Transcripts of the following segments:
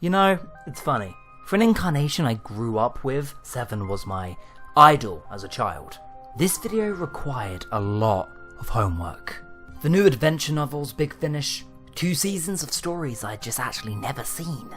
You know, it's funny. For an incarnation I grew up with, 7 was my idol as a child. This video required a lot of homework. The new adventure novels, Big Finish, 2 seasons of stories I'd just actually never seen,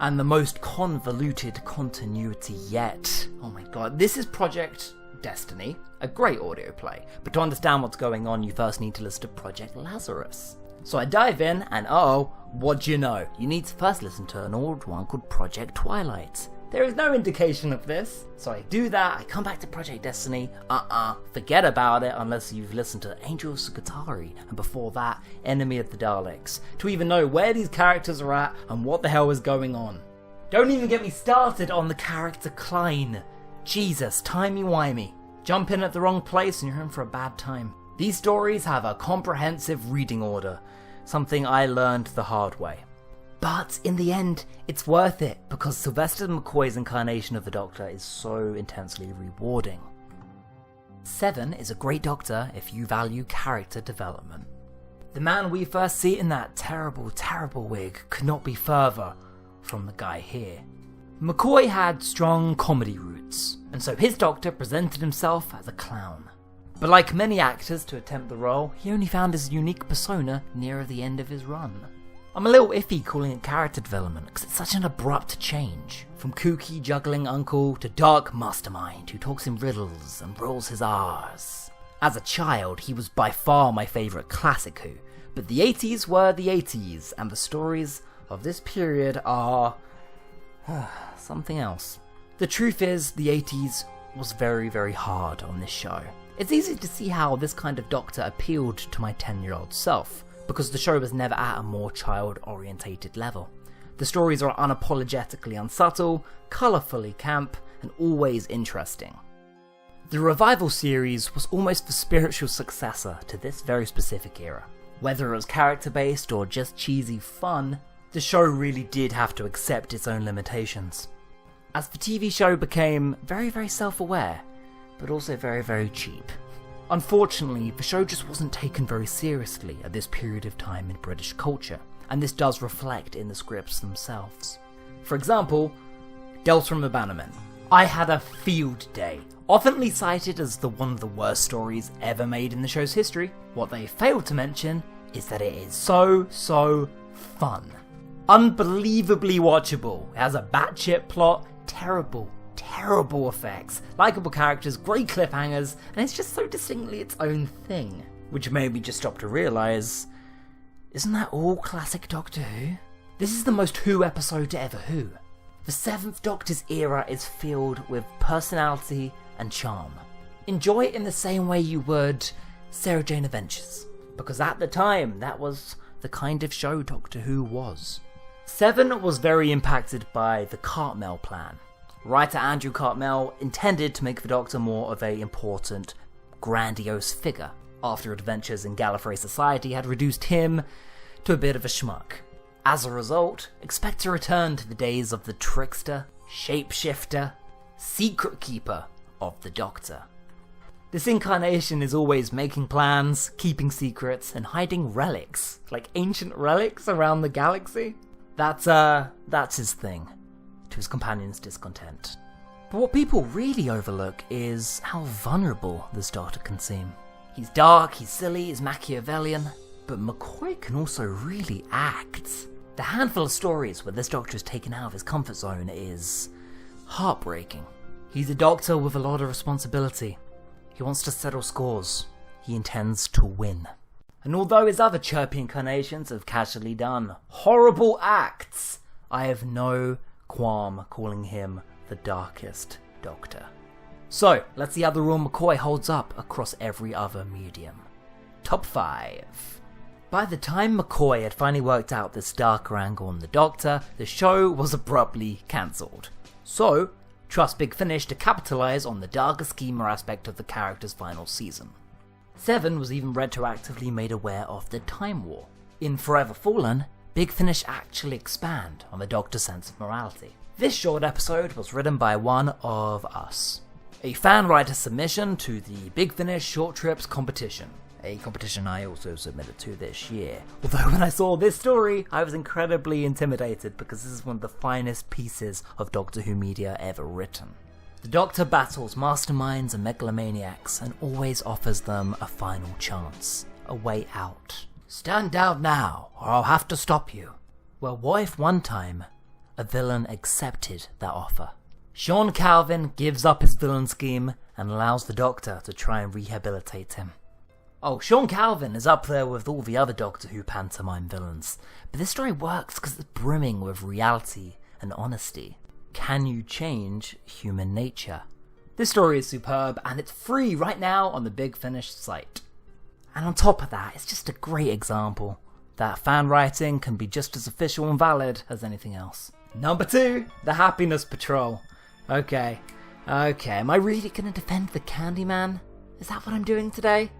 and the most convoluted continuity yet. Oh my god, this is Project Destiny, a great audio play, but to understand what's going on you first need to listen to Project Lazarus. So I dive in and what do you know? You need to first listen to an old one called Project Twilight. There is no indication of this, so I do that, I come back to Project Destiny, forget about it unless you've listened to Angel of Sugatari, and before that, Enemy of the Daleks, to even know where these characters are at and what the hell is going on. Don't even get me started on the character Klein. Jesus, timey-wimey. Jump in at the wrong place and you're in for a bad time. These stories have a comprehensive reading order, something I learned the hard way. But in the end, it's worth it because Sylvester McCoy's incarnation of the Doctor is so intensely rewarding. 7 is a great Doctor if you value character development. The man we first see in that terrible, terrible wig could not be further from the guy here. McCoy had strong comedy roots, and so his Doctor presented himself as a clown. But like many actors to attempt the role, he only found his unique persona nearer the end of his run. I'm a little iffy calling it character development because it's such an abrupt change. From kooky juggling uncle to dark mastermind who talks in riddles and rolls his R's. As a child, he was by far my favourite classic Who, but the 80s were the 80s and the stories of this period are something else. The truth is, the 80s was very, very hard on this show. It's easy to see how this kind of Doctor appealed to my 10-year-old self, because the show was never at a more child-orientated level. The stories are unapologetically unsubtle, colourfully camp, and always interesting. The revival series was almost the spiritual successor to this very specific era. Whether it was character-based or just cheesy fun, the show really did have to accept its own limitations. As the TV show became very, very self-aware, but also very, very cheap. Unfortunately, the show just wasn't taken very seriously at this period of time in British culture, and this does reflect in the scripts themselves. For example, Delta from the Bannermen. I had a field day, oftenly cited as one of the worst stories ever made in the show's history. What they failed to mention is that it is so fun. Unbelievably watchable. It has a batshit plot, terrible effects, likeable characters, great cliffhangers, and it's just so distinctly its own thing. Which made me just stop to realise, isn't that all classic Doctor Who? This is the most Who episode to ever Who. The 7th Doctor's era is filled with personality and charm. Enjoy it in the same way you would Sarah Jane Adventures, because at the time that was the kind of show Doctor Who was. 7 was very impacted by the Cartmel plan. Writer Andrew Cartmel intended to make the Doctor more of an important, grandiose figure, after adventures in Gallifrey society had reduced him to a bit of a schmuck. As a result, expect to return to the days of the trickster, shapeshifter, secret keeper of the Doctor. This incarnation is always making plans, keeping secrets, and hiding relics, like ancient relics around the galaxy. That's his thing. To his companion's discontent. But what people really overlook is how vulnerable this Doctor can seem. He's dark, he's silly, he's Machiavellian, but McCoy can also really act. The handful of stories where this Doctor is taken out of his comfort zone is heartbreaking. He's a Doctor with a lot of responsibility. He wants to settle scores. He intends to win. And although his other chirpy incarnations have casually done horrible acts, I have no qualm calling him the darkest Doctor. So, let's see how the Royal McCoy holds up across every other medium. Top 5. By the time McCoy had finally worked out this darker angle on the Doctor, the show was abruptly cancelled. So, trust Big Finish to capitalise on the darker schema aspect of the character's final season. 7 was even retroactively made aware of the Time War. In Forever Fallen, Big Finish actually expand on the Doctor's sense of morality. This short episode was written by one of us. A fan writer submission to the Big Finish Short Trips competition. a competition I also submitted to this year. Although when I saw this story, I was incredibly intimidated because this is one of the finest pieces of Doctor Who media ever written. The Doctor battles masterminds and megalomaniacs and always offers them a final chance, a way out. Stand down now, or I'll have to stop you. Well, what if one time a villain accepted that offer? Sean Calvin gives up his villain scheme and allows the Doctor to try and rehabilitate him. Oh, Sean Calvin is up there with all the other Doctor Who pantomime villains, but this story works because it's brimming with reality and honesty. Can you change human nature? This story is superb and it's free right now on the Big Finish site. And on top of that, it's just a great example that fan writing can be just as official and valid as anything else. Number 2, the Happiness Patrol. Okay, am I really gonna defend the Candyman? Is that what I'm doing today?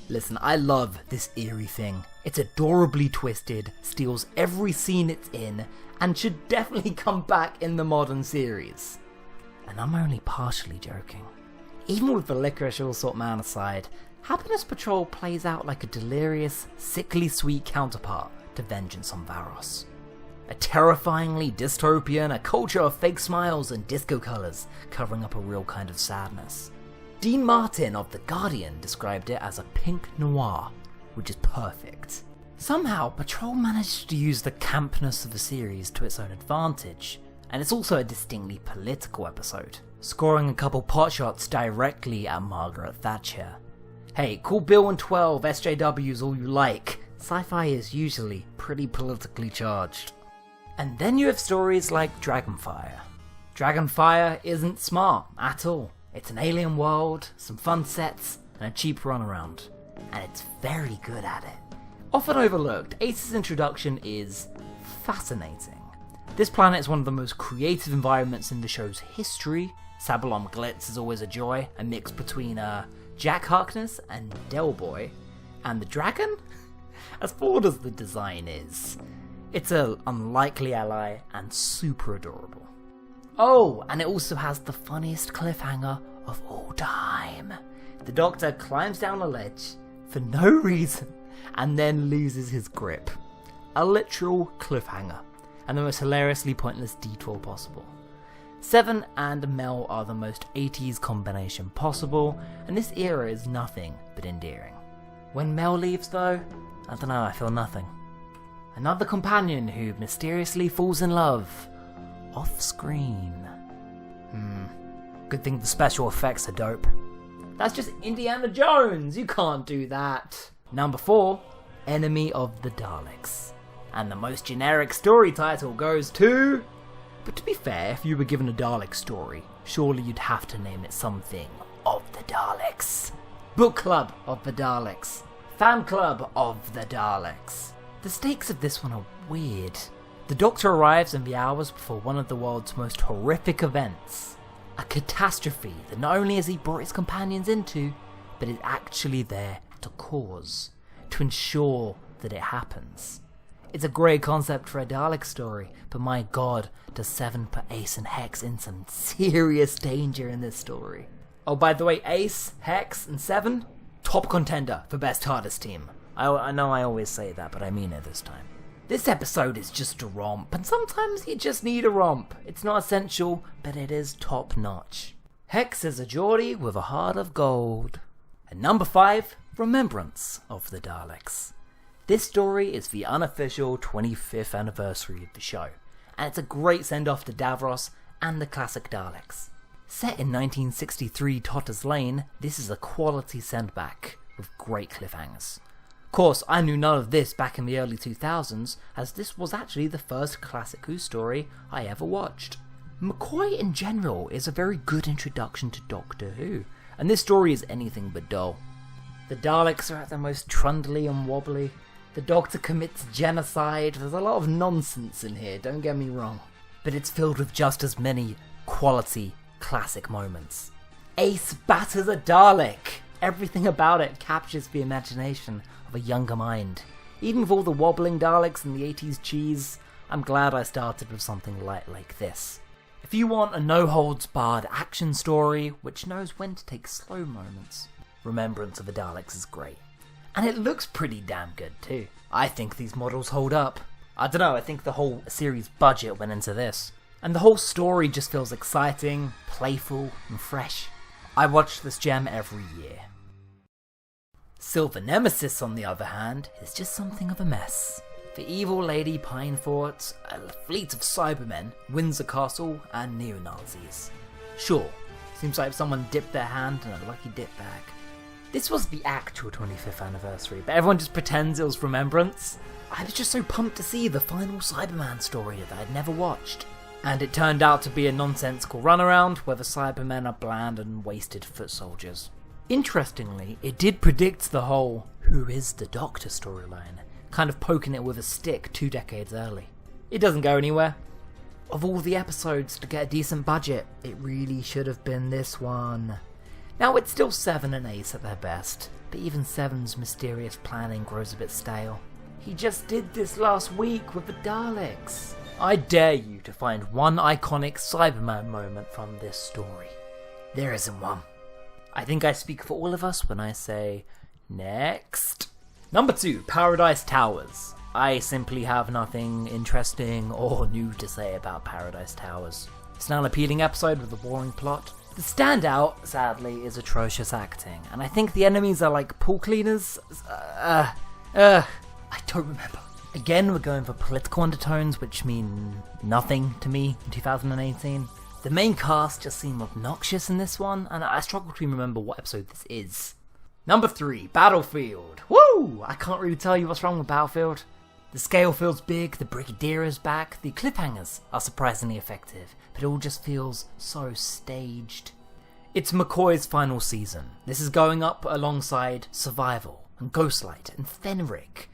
Listen, I love this eerie thing. It's adorably twisted, steals every scene it's in, and should definitely come back in the modern series. And I'm only partially joking. Even with the licorice all-sort man aside, Happiness Patrol plays out like a delirious, sickly sweet counterpart to Vengeance on Varos. A terrifyingly dystopian, a culture of fake smiles and disco colours, covering up a real kind of sadness. Dean Martin of The Guardian described it as a pink noir, which is perfect. Somehow, Patrol managed to use the campness of the series to its own advantage, and it's also a distinctly political episode, scoring a couple potshots directly at Margaret Thatcher. Hey, call Bill and 12 SJWs all you like, sci-fi is usually pretty politically charged. And then you have stories like DRACONFIRE. DRACONFIRE isn't smart at all. It's an alien world, some fun sets, and a cheap runaround. And it's very good at it. Often overlooked, Ace's introduction is fascinating. This planet is one of the most creative environments in the show's history. Sabalom Glitz is always a joy, a mix between Jack Harkness and Del Boy. And the dragon? As flawed as the design is, it's an unlikely ally and super adorable. Oh, and it also has the funniest cliffhanger of all time. The Doctor climbs down a ledge for no reason and then loses his grip. A literal cliffhanger, and the most hilariously pointless detour possible. Seven and Mel are the most 80s combination possible, and this era is nothing but endearing. When Mel leaves though, I don't know, I feel nothing. Another companion who mysteriously falls in love off screen. Good thing the special effects are dope. That's just Indiana Jones, you can't do that. Number 4, Enemy of the Daleks. And the most generic story title goes to... But to be fair, if you were given a Dalek story, surely you'd have to name it something of the Daleks. Book Club of the Daleks. Fan Club of the Daleks. The stakes of this one are weird. The Doctor arrives in the hours before one of the world's most horrific events. A catastrophe that not only has he brought his companions into, but is actually there to cause, to ensure that it happens. It's a great concept for a Dalek story, but my god, does Seven put Ace and Hex in some serious danger in this story. Oh, by the way, Ace, Hex, and Seven, top contender for best TARDIS team. I know I always say that, but I mean it this time. This episode is just a romp, and sometimes you just need a romp. It's not essential, but it is top notch. Hex is a Geordie with a heart of gold. And number 5, Remembrance of the Daleks. This story is the unofficial 25th anniversary of the show, and it's a great send-off to Davros and the classic Daleks. Set in 1963 Totter's Lane, this is a quality send-back with great cliffhangers. Of course, I knew none of this back in the early 2000s, as this was actually the first classic Who story I ever watched. McCoy in general is a very good introduction to Doctor Who, and this story is anything but dull. The Daleks are at their most trundly and wobbly. The Doctor commits genocide. There's a lot of nonsense in here, don't get me wrong. But it's filled with just as many quality classic moments. Ace batters a Dalek! Everything about it captures the imagination of a younger mind. Even with all the wobbling Daleks and the 80s cheese, I'm glad I started with something light like this. If you want a no-holds-barred action story which knows when to take slow moments, Remembrance of the Daleks is great. And it looks pretty damn good too. I think these models hold up. I don't know, I think the whole series budget went into this. And the whole story just feels exciting, playful, and fresh. I watch this gem every year. Silver Nemesis, on the other hand, is just something of a mess. The evil Lady Pinefort, a fleet of Cybermen, Windsor Castle, and neo-Nazis. Sure, seems like someone dipped their hand in a lucky dip bag. This was the actual 25th anniversary, but everyone just pretends it was Remembrance. I was just so pumped to see the final Cyberman story that I'd never watched. And it turned out to be a nonsensical runaround where the Cybermen are bland and wasted foot soldiers. Interestingly, it did predict the whole "Who is the Doctor" storyline, kind of poking it with a stick 2 decades early. It doesn't go anywhere. Of all the episodes to get a decent budget, it really should have been this one. Now it's still 7 and 8 at their best, but even 7's mysterious planning grows a bit stale. He just did this last week with the Daleks. I dare you to find one iconic Cyberman moment from this story. There isn't one. I think I speak for all of us when I say, next. Number 2, Paradise Towers. I simply have nothing interesting or new to say about Paradise Towers. It's an unappealing episode with a boring plot. The standout, sadly, is atrocious acting, and I think the enemies are like pool cleaners. I don't remember. Again, we're going for political undertones, which mean nothing to me in 2018. The main cast just seem obnoxious in this one, and I struggle to remember what episode this is. Number 3, Battlefield. Woo! I can't really tell you what's wrong with Battlefield. The scale feels big, the Brigadier is back, the cliffhangers are surprisingly effective, but it all just feels so staged. It's McCoy's final season. This is going up alongside Survival, and Ghostlight, and Fenric.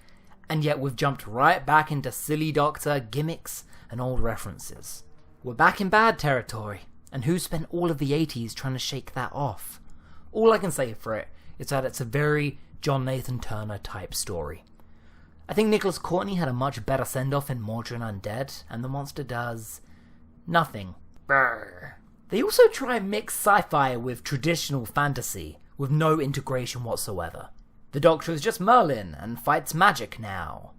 And yet we've jumped right back into silly Doctor gimmicks and old references. We're back in bad territory, and who spent all of the 80s trying to shake that off? All I can say for it is that it's a very John Nathan Turner type story. I think Nicholas Courtney had a much better send-off in Mordred Undead, and the monster does nothing. Brr. They also try and mix sci-fi with traditional fantasy, with no integration whatsoever. The Doctor is just Merlin, and fights magic now.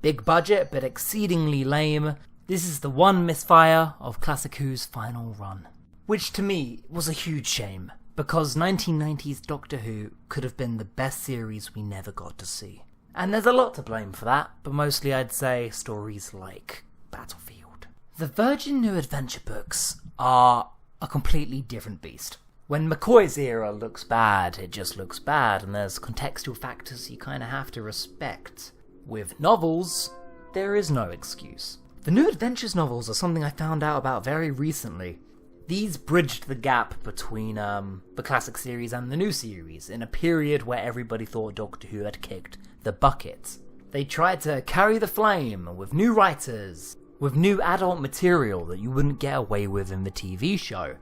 Big budget, but exceedingly lame. This is the one misfire of Classic Who's final run. Which to me was a huge shame, because 1990s Doctor Who could have been the best series we never got to see. And there's a lot to blame for that, but mostly I'd say stories like Battlefield. The Virgin New Adventure books are a completely different beast. When McCoy's era looks bad, it just looks bad, and there's contextual factors you kind of have to respect. With novels, there is no excuse. The New Adventures novels are something I found out about very recently. These bridged the gap between the classic series and the new series, in a period where everybody thought Doctor Who had kicked the bucket. They tried to carry the flame with new writers, with new adult material that you wouldn't get away with in the TV show.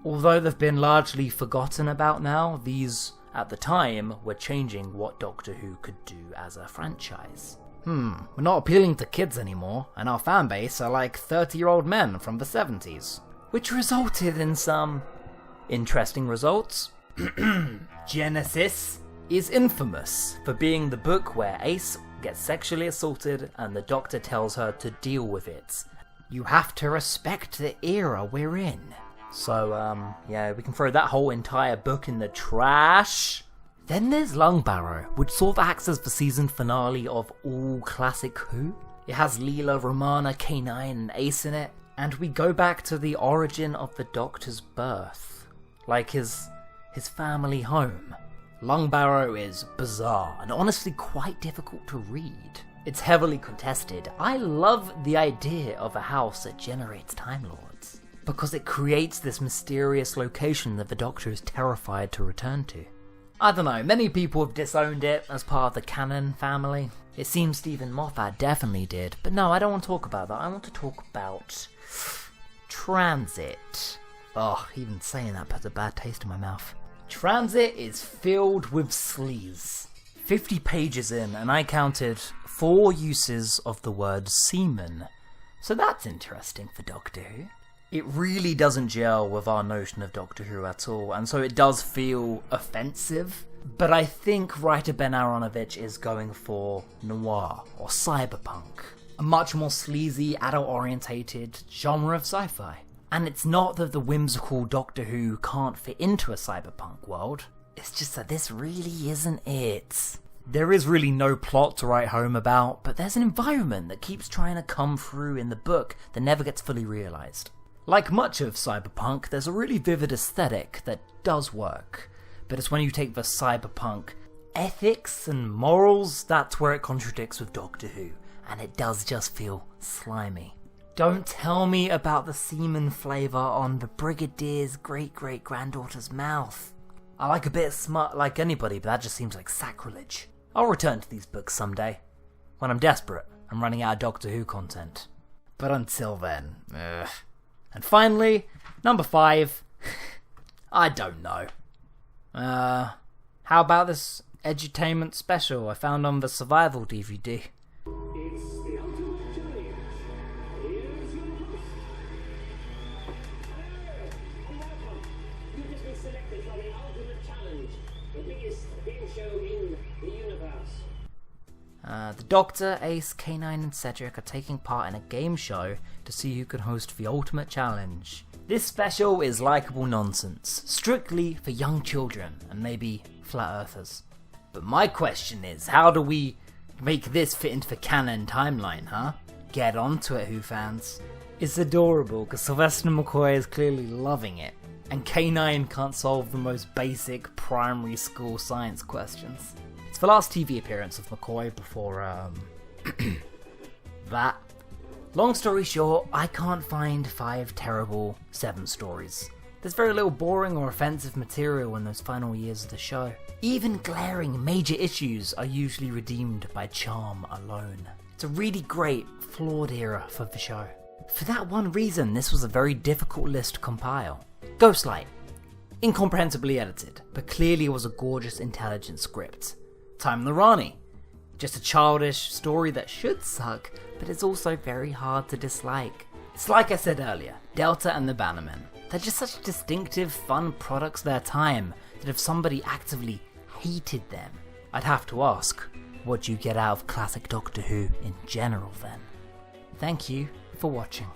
Although they've been largely forgotten about now, these, at the time, were changing what Doctor Who could do as a franchise. We're not appealing to kids anymore, and our fanbase are like 30-year-old men from the 70s. Which resulted in some interesting results. Genesis is infamous for being the book where Ace gets sexually assaulted and the Doctor tells her to deal with it. You have to respect the era we're in. So, yeah, we can throw that whole entire book in the trash. Then there's Lungbarrow, which sort of acts as the season finale of all classic Who. It has Leela, Romana, K9 and Ace in it, and we go back to the origin of the Doctor's birth. Like his family home. Lungbarrow is bizarre and honestly quite difficult to read. It's heavily contested. I love the idea of a house that generates Time Lords, because it creates this mysterious location that the Doctor is terrified to return to. I don't know, many people have disowned it as part of the canon family. It seems Stephen Moffat definitely did, but no, I don't want to talk about that. I want to talk about Transit. Oh, even saying that puts a bad taste in my mouth. Transit is filled with sleaze. 50 pages in, and I counted 4 uses of the word semen. So that's interesting for Doctor Who. It really doesn't gel with our notion of Doctor Who at all, and so it does feel offensive. But I think writer Ben Aronovich is going for noir or cyberpunk, a much more sleazy, adult-orientated genre of sci-fi. And it's not that the whimsical Doctor Who can't fit into a cyberpunk world, it's just that this really isn't it. There is really no plot to write home about, but there's an environment that keeps trying to come through in the book that never gets fully realised. Like much of cyberpunk, there's a really vivid aesthetic that does work, but it's when you take the cyberpunk ethics and morals, that's where it contradicts with Doctor Who, and it does just feel slimy. Don't tell me about the semen flavour on the Brigadier's great-great-granddaughter's mouth. I like a bit of smut like anybody, but that just seems like sacrilege. I'll return to these books someday, when I'm desperate and running out of Doctor Who content. But until then, ugh. And finally, number 5, I don't know. How about this edutainment special I found on the Survival DVD? It's the ultimate journey. Here's your host. Welcome. You've just been selected for the ultimate challenge, the biggest game show in the universe. The Doctor, Ace, K9 and Cedric are taking part in a game show to see who can host the ultimate challenge. This special is likeable nonsense, strictly for young children and maybe flat earthers. But my question is, how do we make this fit into the canon timeline, huh? Get onto it, Who fans. It's adorable because Sylvester McCoy is clearly loving it, and K9 can't solve the most basic primary school science questions. It's the last TV appearance of McCoy before, that. Long story short, I can't find 5 terrible 7 stories. There's very little boring or offensive material in those final years of the show. Even glaring major issues are usually redeemed by charm alone. It's a really great, flawed era for the show. For that one reason, this was a very difficult list to compile. Ghostlight. Incomprehensibly edited, but clearly was a gorgeous, intelligent script. Time the Rani. Just a childish story that should suck, but is also very hard to dislike. It's like I said earlier, Delta and the Bannermen. They're just such distinctive, fun products of their time that if somebody actively hated them, I'd have to ask, what do you get out of classic Doctor Who in general then? Thank you for watching.